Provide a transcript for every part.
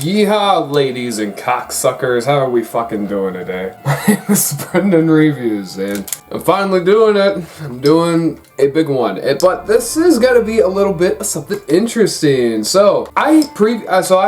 Yeehaw, ladies and cocksuckers, how are we fucking doing today? My name is Brendan Reviews, and I'm finally doing it. I'm doing a big one, but this is gonna be a little bit of something interesting. So, I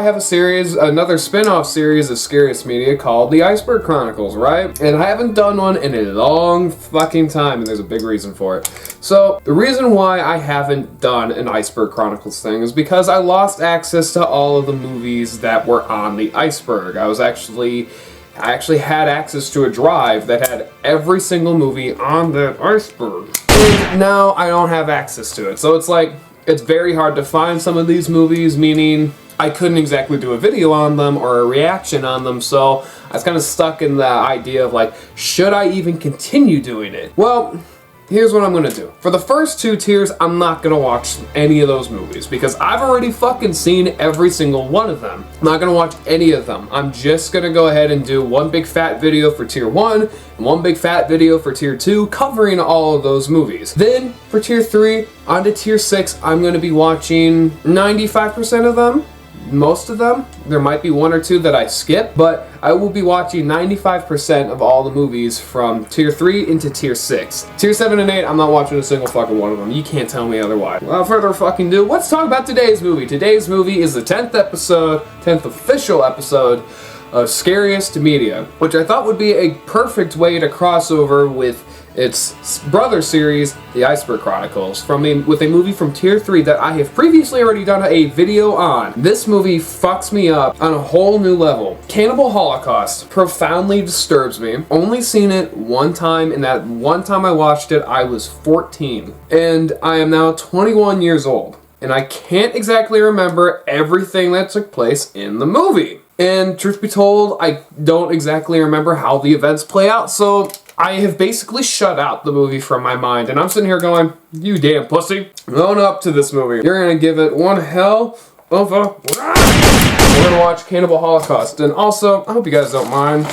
have a series, another spin-off series of Scariest media called The Iceberg Chronicles, right? And I haven't done one in a long fucking time, and there's a big reason for it. So, the reason why I haven't done an Iceberg Chronicles thing is because I lost access to all of the movies that were on the iceberg. I actually had access to a drive that had every single movie on that iceberg. And now I don't have access to it. So it's very hard to find some of these movies, meaning I couldn't exactly do a video on them or a reaction on them, so I was kind of stuck in the idea of should I even continue doing it? Well, here's what I'm gonna do. For the first two tiers, I'm not gonna watch any of those movies because I've already fucking seen every single one of them. I'm not gonna watch any of them. I'm just gonna go ahead and do one big fat video for tier 1 and one big fat video for tier 2 covering all of those movies. Then for tier 3 onto tier 6, I'm gonna be watching 95% of them. Most of them. There might be one or two that I skip, but I will be watching 95% of all the movies from tier 3 into tier 6. Tier 7 and 8, I'm not watching a single fucking one of them. You can't tell me otherwise. Without further fucking ado, let's talk about today's movie. Today's movie is the 10th official episode of Scariest Media, which I thought would be a perfect way to cross over with its brother series, The Iceberg Chronicles, with a movie from tier 3 that I have previously already done a video on. This movie fucks me up on a whole new level. Cannibal Holocaust profoundly disturbs me. Only seen it one time, and that one time I watched it, I was 14. And I am now 21 years old. And I can't exactly remember everything that took place in the movie. And truth be told, I don't exactly remember how the events play out, so I have basically shut out the movie from my mind, and I'm sitting here going, you damn pussy. Own up to this movie. You're gonna give it one hell of a... We're gonna watch Cannibal Holocaust, and also, I hope you guys don't mind.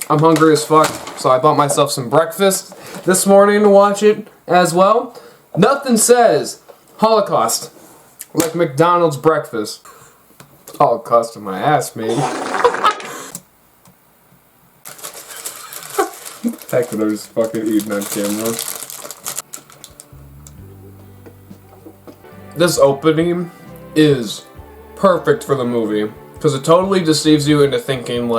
I'm hungry as fuck, so I bought myself some breakfast this morning to watch it as well. Nothing says Holocaust like McDonald's breakfast. Holocaust in my ass, man. The fact that I was fucking eating on camera. This opening is perfect for the movie because it totally deceives you into thinking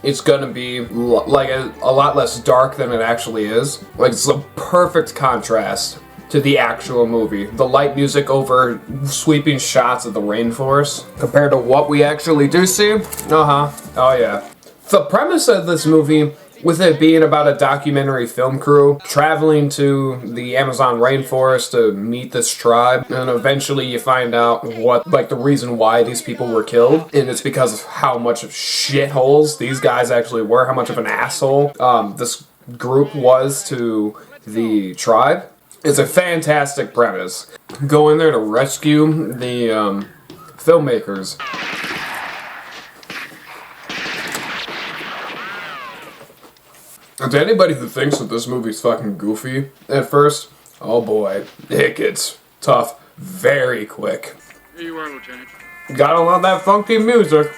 it's gonna be a lot less dark than it actually is. It's a perfect contrast to the actual movie. The light music over sweeping shots of the rainforest compared to what we actually do see. Oh yeah. The premise of this movie, with it being about a documentary film crew traveling to the Amazon rainforest to meet this tribe, and eventually you find out what, the reason why these people were killed, and it's because of how much of shitholes these guys actually were, how much of an asshole this group was to the tribe. It's a fantastic premise. Go in there to rescue the filmmakers. And to anybody who thinks that this movie's fucking goofy at first, oh boy, it gets tough very quick. Here you are, Lieutenant. Gotta love that funky music.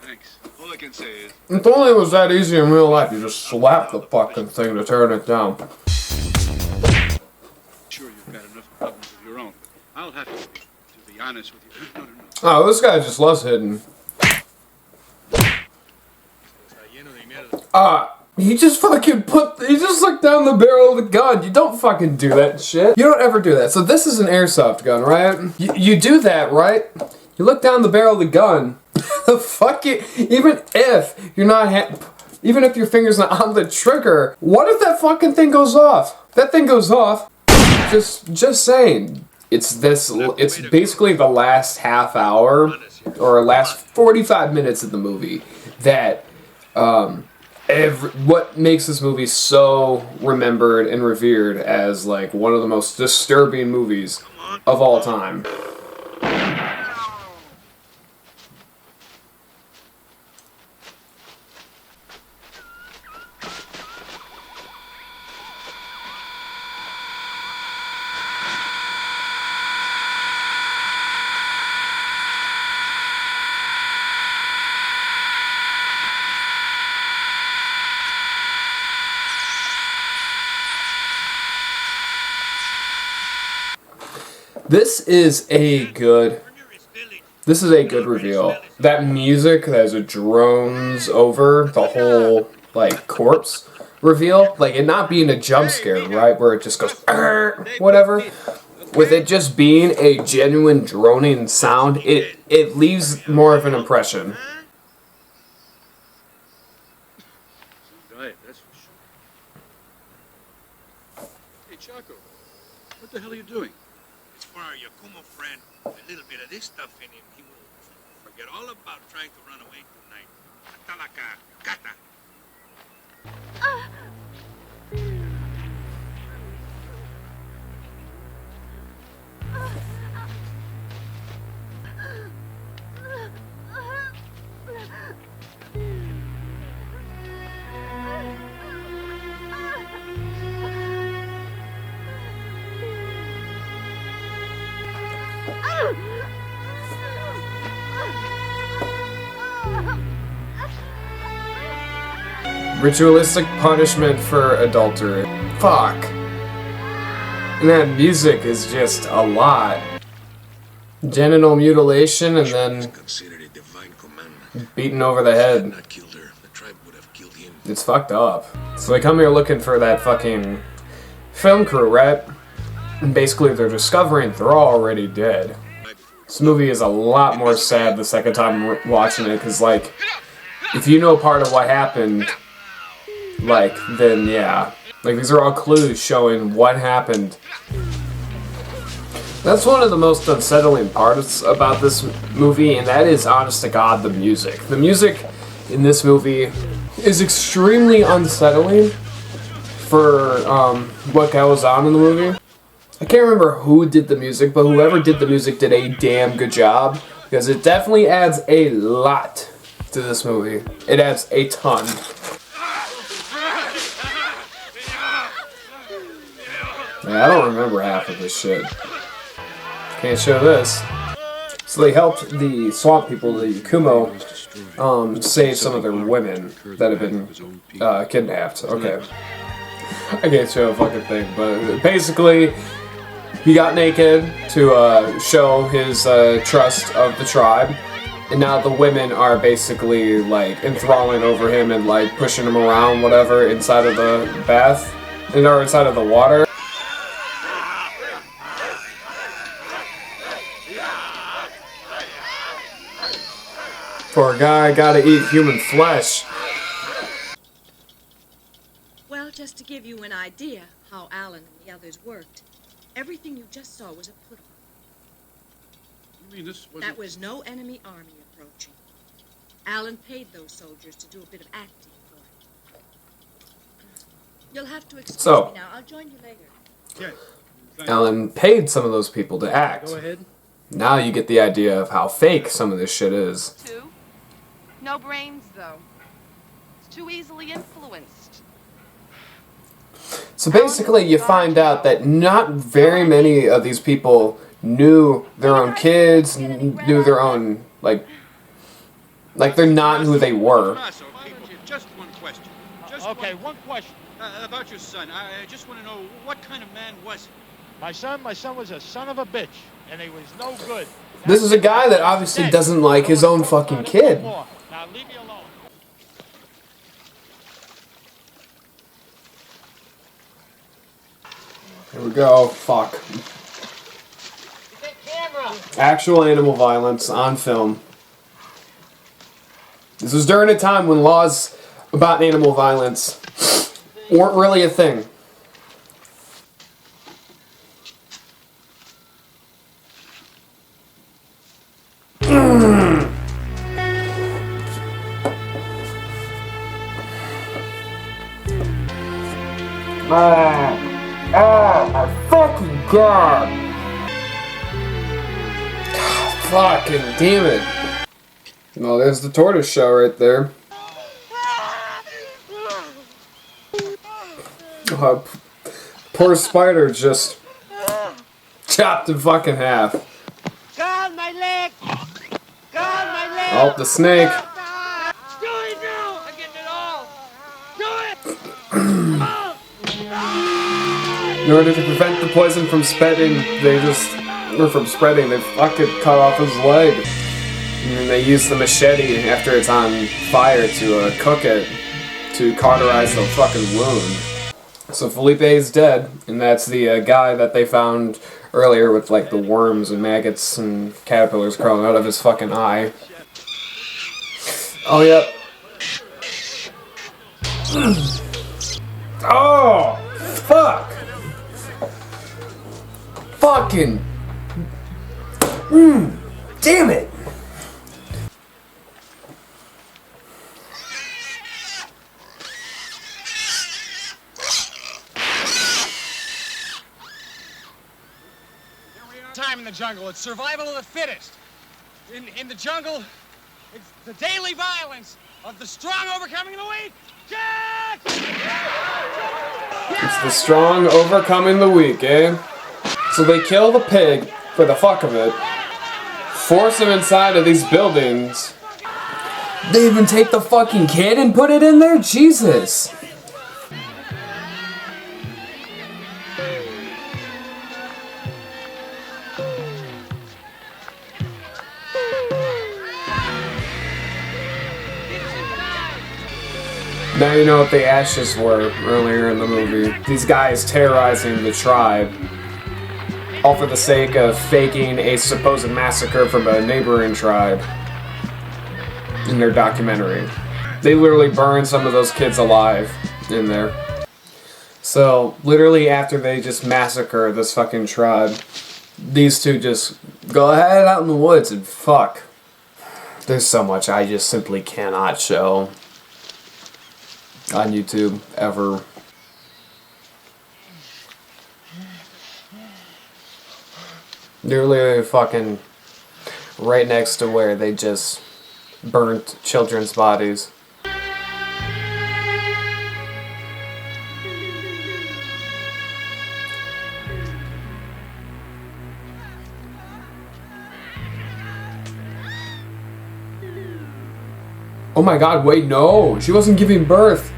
Thanks. All I can say is... If only it was that easy in real life, you just slap the fucking thing to turn it down. Sure, you've got enough problems of your own, but I'll have to be honest with you. No. Oh, this guy just loves hitting. He just looked down the barrel of the gun. You don't fucking do that shit. You don't ever do that. So this is an airsoft gun, right? You do that, right? You look down the barrel of the gun. Even if you're not, even if your finger's not on the trigger, what if that fucking thing goes off? If that thing goes off, just saying. It's basically the last half hour, or last 45 minutes of the movie that, what makes this movie so remembered and revered as one of the most disturbing movies of all time. This is a good reveal. That music as it drones over the whole, like, corpse reveal, like it not being a jump scare, right, where it just goes, whatever, with it just being a genuine droning sound, it leaves more of an impression. Right, that's for sure. Hey, Chaco, what the hell are you doing? It's for our Yakumo friend. A little bit of this stuff in him, he will forget all about trying to run away tonight. Atalaka, kata. Ritualistic punishment for adultery. Fuck. And that music is just a lot. Genital mutilation and then Considered a divine commandment. beaten over the head. Not killed her. The tribe would have killed him. It's fucked up. So they come here looking for that fucking film crew, right? And basically they're discovering they're already dead. This movie is a lot more sad the second time watching it, because, like, if you know part of what happened, like, then yeah. Like, these are all clues showing what happened. That's one of the most unsettling parts about this movie, and that is, honest to God, the music. The music in this movie is extremely unsettling for what goes on in the movie. I can't remember who did the music, but whoever did the music did a damn good job, because it definitely adds a lot to this movie. It adds a ton. Yeah, I don't remember half of this shit. Can't show this. So they helped the swamp people, the Yakumo, save some of their women that have been kidnapped. Okay. I can't show a fucking thing, but basically, he got naked to show his trust of the tribe, and now the women are basically, like, enthralling over him and, like, pushing him around, whatever, inside of the bath, or inside of the water. Poor guy, gotta eat human flesh. Well, just to give you an idea how Alan and the others worked, everything you just saw was a put-on. You mean this was That was no enemy army approaching. Alan paid those soldiers to do a bit of acting for him. You'll have to excuse me now. I'll join you later. Okay. Alan paid some of those people to act. Go ahead. Now you get the idea of how fake some of this shit is. Two. No brains, though. It's too easily influenced. So basically you find out that not very many of these people knew their own kids, knew their own, like they're not who they were. Just one question. One question. About your son. I just want to know, what kind of man was he? My son was a son of a bitch, and he was no good. This is a guy that obviously doesn't like his own fucking kid. Now leave me alone. Here we go. Fuck. Actual animal violence on film. This was during a time when laws about animal violence weren't really a thing. My fucking God! Fucking damn it! Oh, there's the tortoise shell right there. Poor spider just chopped in fucking half. God, my leg! God, my leg! Oh, the snake. Do it now! I'm getting it all! Do it! In order to prevent the poison from spreading, they just tumor from spreading, they fucking cut off his leg. And then they use the machete after it's on fire to cook it to cauterize the fucking wound. So Felipe is dead, and that's the guy that they found earlier with like the worms and maggots and caterpillars crawling out of his fucking eye. Oh, yep. Oh, fuck. Fucking. Damn it. Time in the jungle. It's survival of the fittest. In the jungle, it's the daily violence of the strong overcoming the weak. Jack! It's the strong overcoming the weak, eh? So they kill the pig for the fuck of it, force him inside of these buildings. They even take the fucking kid and put it in there? Jesus! Now you know what the ashes were earlier in the movie. These guys terrorizing the tribe, all for the sake of faking a supposed massacre from a neighboring tribe in their documentary. They literally burned some of those kids alive in there. So, literally after they just massacre this fucking tribe, these two just go ahead out in the woods and fuck. There's so much I just simply cannot show on YouTube, ever. Literally fucking right next to where they just burnt children's bodies. Oh my god, wait, no! She wasn't giving birth!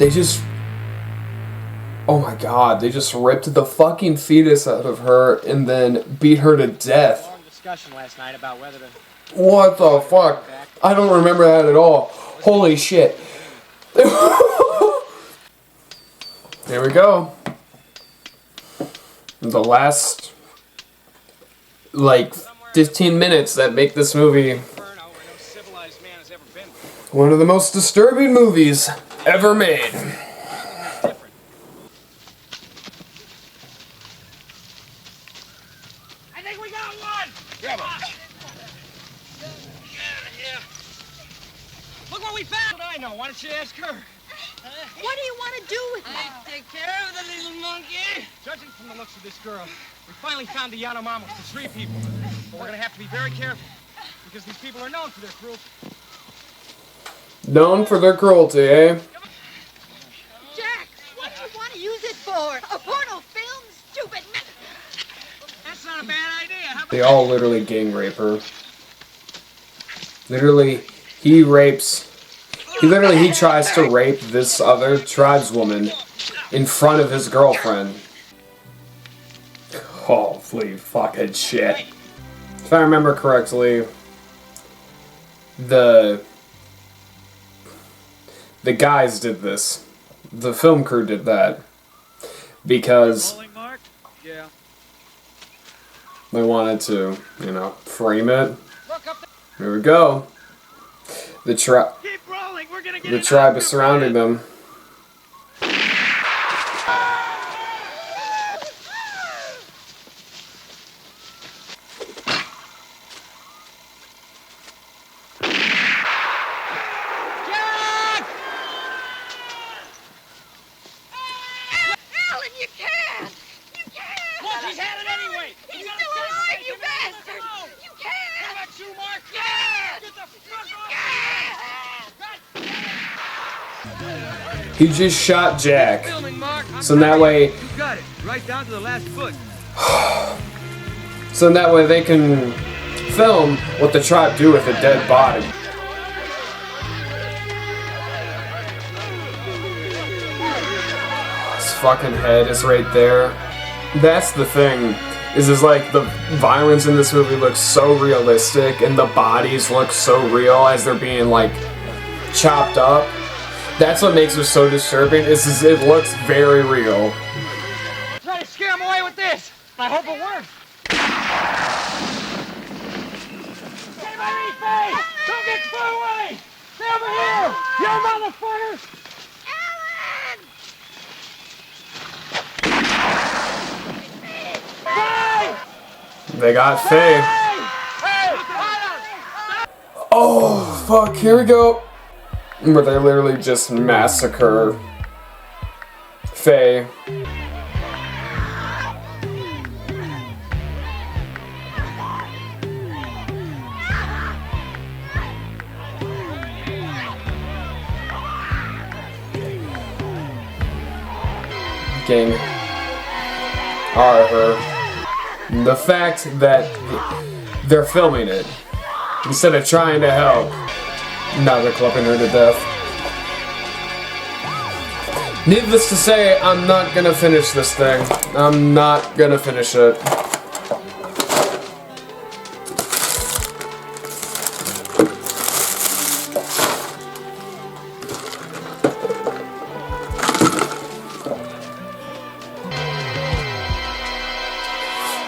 They just... Oh my god, they just ripped the fucking fetus out of her and then beat her to death. Long discussion last night about whether to... What the fuck? I don't remember that at all. Holy shit. There we go. The last, like, 15 minutes that make this movie one of the most disturbing movies ever made. I think we got one! Grab him. Yeah. Look what we found! I know. Why don't you ask her? What do you want to do with me? Take care of the little monkey. Judging from the looks of this girl, we finally found the Yanomamos, the three people. But we're gonna have to be very careful because these people are known for their cruelty. Known for their cruelty, eh? Jack, what do you want to use it for? A porno film, stupid. That's not a bad idea. How about They all literally gang rape her. Literally, he tries to rape this other tribeswoman in front of his girlfriend. Holy fucking shit. If I remember correctly, the guys did this. The film crew did that. Because Yeah. they wanted to, you know, frame it. Here we go. The tribe is surrounding them. Alan, you can't! You can't! Look, he's had it anyway! He's still alive, you bastard! You can't! How about you, Mark? Can't! Get the fuck off! He just shot Jack. Filming, Mark. So that way, You got it. Right down to the last foot. so that way they can film what the tribe do with a dead body. His fucking head is right there. That's the thing. Is like the violence in this movie looks so realistic, and the bodies look so real as they're being like chopped up. That's what makes it so disturbing. Is it looks very real. Try to scare him away with this. I hope it works. Stay by me, Faye! Don't get far away! Stay over here! You motherfucker! They got Faye. Oh, fuck, here we go. Where they literally just massacre Faye. King. Are her. The fact that they're filming it instead of trying to help. Now they're clubbing her to death. Needless to say, I'm not gonna finish this thing. I'm not gonna finish it.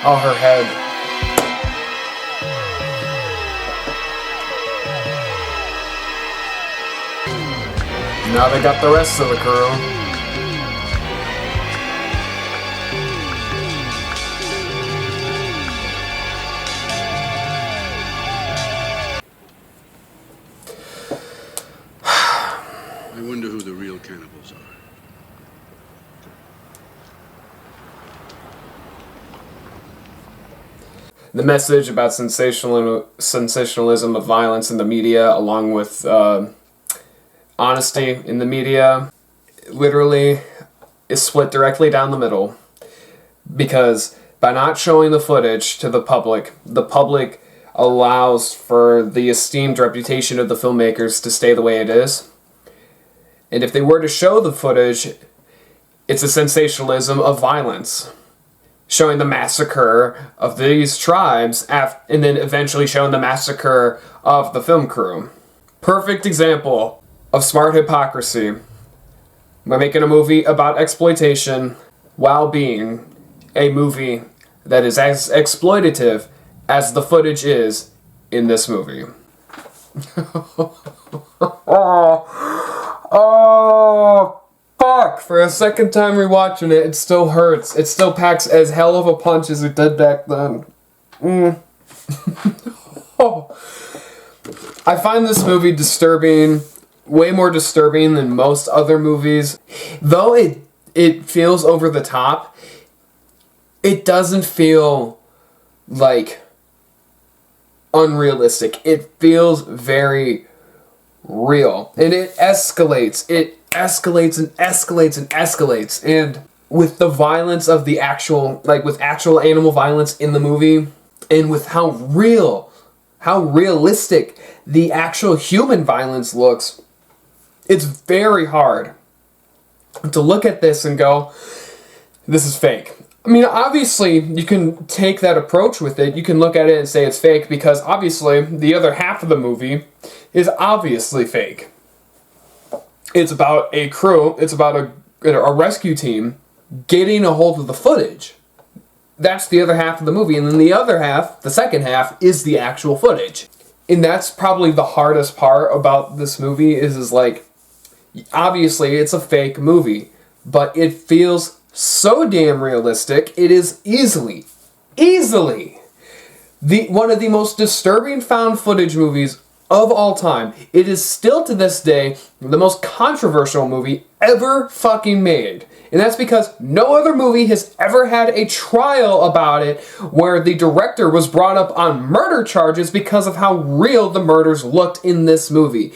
Oh, her head. Now they got the rest of the crew. I wonder who the real cannibals are. The message about sensationalism of violence in the media, along with honesty in the media, literally is split directly down the middle. Because by not showing the footage to the public allows for the esteemed reputation of the filmmakers to stay the way it is. And if they were to show the footage, it's a sensationalism of violence. Showing the massacre of these tribes, and then eventually showing the massacre of the film crew. Perfect example of smart hypocrisy. By making a movie about exploitation while being a movie that is as exploitative as the footage is in this movie. Oh, fuck! For a second time rewatching it, it still hurts. It still packs as hell of a punch as it did back then. Oh. I find this movie disturbing, way more disturbing than most other movies. Though it feels over the top, it doesn't feel like unrealistic. It feels very real. And it escalates. It escalates and escalates and escalates. And with the violence of the actual, like with actual animal violence in the movie, and with how realistic the actual human violence looks, it's very hard to look at this and go, this is fake. I mean, obviously, you can take that approach with it. You can look at it and say it's fake because, obviously, the other half of the movie is obviously fake. It's about a crew, it's about a rescue team getting a hold of the footage. That's the other half of the movie. And then the other half, the second half, is the actual footage. And that's probably the hardest part about this movie is like, obviously, it's a fake movie, but it feels so damn realistic. It is easily one of the most disturbing found footage movies of all time. It is still to this day the most controversial movie ever fucking made. And that's because no other movie has ever had a trial about it where the director was brought up on murder charges because of how real the murders looked in this movie.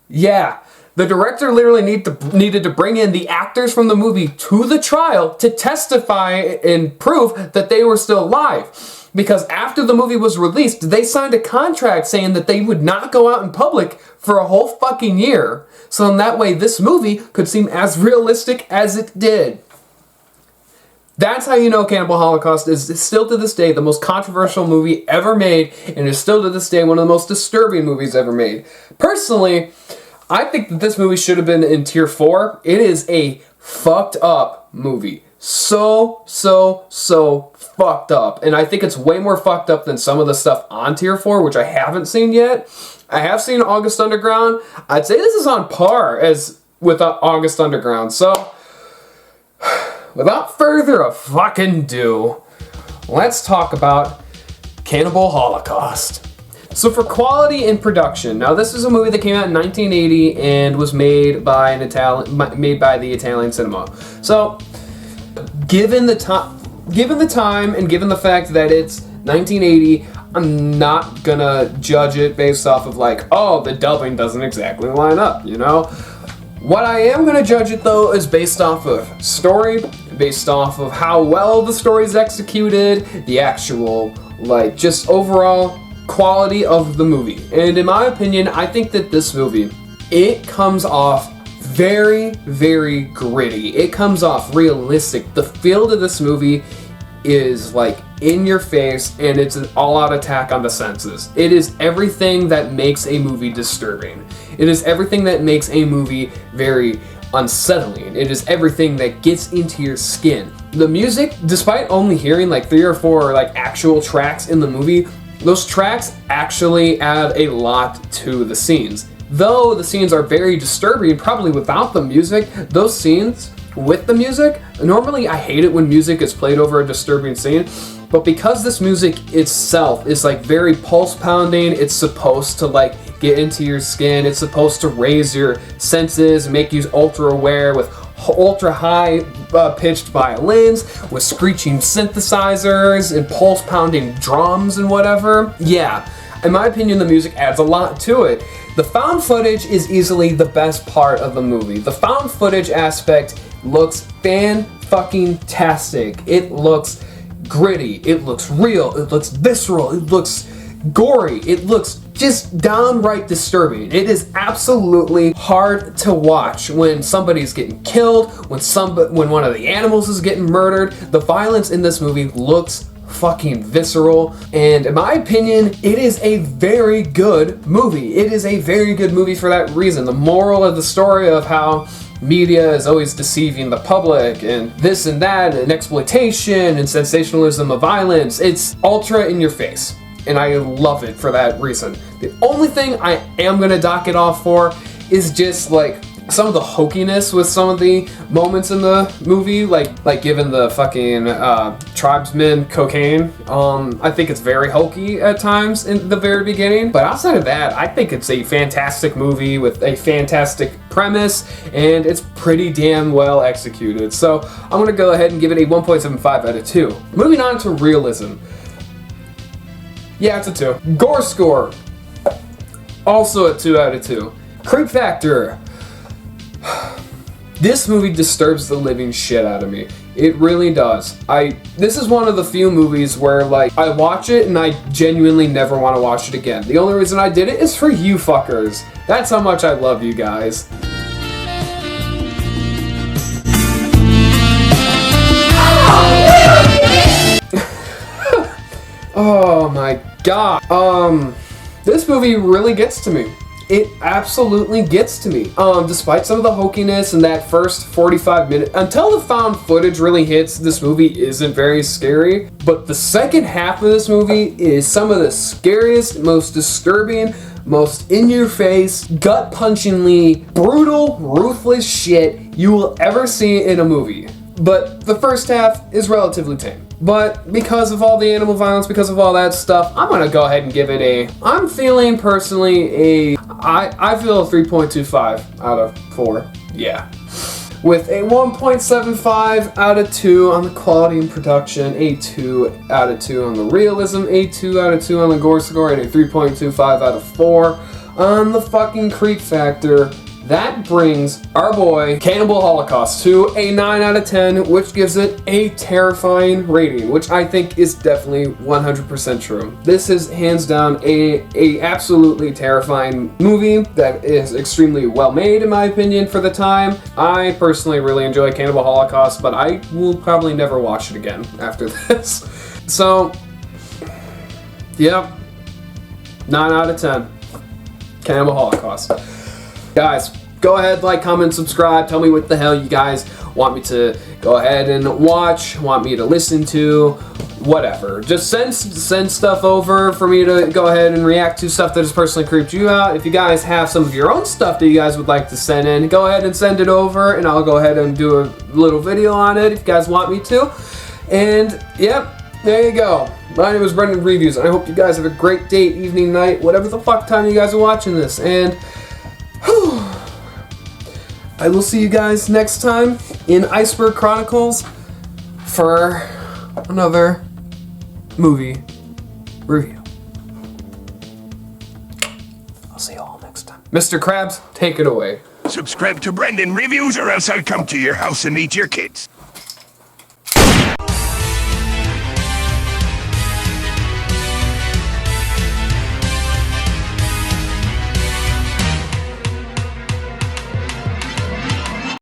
Yeah. The director literally needed to bring in the actors from the movie to the trial to testify and prove that they were still alive. Because after the movie was released, they signed a contract saying that they would not go out in public for a whole fucking year. So in that way, this movie could seem as realistic as it did. That's how you know Cannibal Holocaust is still to this day the most controversial movie ever made, and is still to this day one of the most disturbing movies ever made. Personally, I think that this movie should have been in tier 4. It is a fucked up movie. So fucked up. And I think it's way more fucked up than some of the stuff on tier 4, which I haven't seen yet. I have seen August Underground. I'd say this is on par as with August Underground. So, without further fucking ado, let's talk about Cannibal Holocaust. So for quality and production, now this is a movie that came out in 1980 and was made by the Italian cinema. So, given the time and given the fact that it's 1980, I'm not gonna judge it based off of like, oh, the dubbing doesn't exactly line up, you know? What I am gonna judge it though is based off of story, based off of how well the story's executed, the actual, like, just overall quality of the movie. And in my opinion, I think that this movie, it comes off very, very gritty. It comes off realistic. The feel of this movie is like in your face, and it's an all-out attack on the senses. It is everything that makes a movie disturbing. It is everything that makes a movie very unsettling. It is everything that gets into your skin. The music, despite only hearing like 3 or 4 like actual tracks in the movie, those tracks actually add a lot to the scenes. Though the scenes are very disturbing, probably without the music, those scenes with the music, normally I hate it when music is played over a disturbing scene, but because this music itself is like very pulse pounding, it's supposed to like get into your skin, it's supposed to raise your senses, make you ultra aware with ultra high pitched violins, with screeching synthesizers and pulse pounding drums and whatever. Yeah, in my opinion, the music adds a lot to it. The found footage is easily the best part of the movie. The found footage aspect looks fan-fucking-tastic. It looks gritty, it looks real, it looks visceral, it looks gory, it looks just downright disturbing. It is absolutely hard to watch when somebody's getting killed, when one of the animals is getting murdered. The violence in this movie looks fucking visceral, and in my opinion, it is a very good movie. It is a very good movie for that reason. The moral of the story of how media is always deceiving the public and this and that and exploitation and sensationalism of violence, it's ultra in your face. And I love it for that reason. The only thing I am gonna dock it off for is just like some of the hokiness with some of the moments in the movie, like given the fucking tribesmen cocaine. I think it's very hokey at times in the very beginning. But outside of that, I think it's a fantastic movie with a fantastic premise, and it's pretty damn well executed. So I'm gonna go ahead and give it a 1.75 out of 2. Moving on to realism. Yeah, it's a 2. Gore score, also a 2 out of 2. Creep factor. This movie disturbs the living shit out of me. It really does. This is one of the few movies where like I watch it and I genuinely never want to watch it again. The only reason I did it is for you fuckers. That's how much I love you guys. Oh my god. This movie really gets to me. It absolutely gets to me. Despite some of the hokiness in that first 45 minutes, until the found footage really hits, this movie isn't very scary. But the second half of this movie is some of the scariest, most disturbing, most in-your-face, gut-punchingly, brutal, ruthless shit you will ever see in a movie. But the first half is relatively tame. But because of all the animal violence, because of all that stuff, I'm gonna go ahead and give it I'm feeling personally I feel a 3.25 out of 4. Yeah. With a 1.75 out of 2 on the quality and production, a 2 out of 2 on the realism, a 2 out of 2 on the gore score, and a 3.25 out of 4 on the fucking creep factor. that brings our boy Cannibal Holocaust to a 9 out of 10, which gives it a terrifying rating, which I think is definitely 100% true. This is hands down a absolutely terrifying movie that is extremely well made in my opinion for the time. I personally really enjoy Cannibal Holocaust, but I will probably never watch it again after this. So, yep, 9 out of 10. Cannibal Holocaust. Guys, go ahead, like, comment, subscribe. Tell me what the hell you guys want me to go ahead and watch, want me to listen to, whatever. Just send stuff over for me to go ahead and react to, stuff that has personally creeped you out. If you guys have some of your own stuff that you guys would like to send in, go ahead and send it over, and I'll go ahead and do a little video on it if you guys want me to. And, yep. There you go. My name is Brendan Reviews, and I hope you guys have a great day, evening, night, whatever the fuck time you guys are watching this. And whew, I will see you guys next time in Iceberg Chronicles for another movie review. I'll see you all next time. Mr. Krabs, take it away. Subscribe to Brendan Reviews or else I'll come to your house and eat your kids.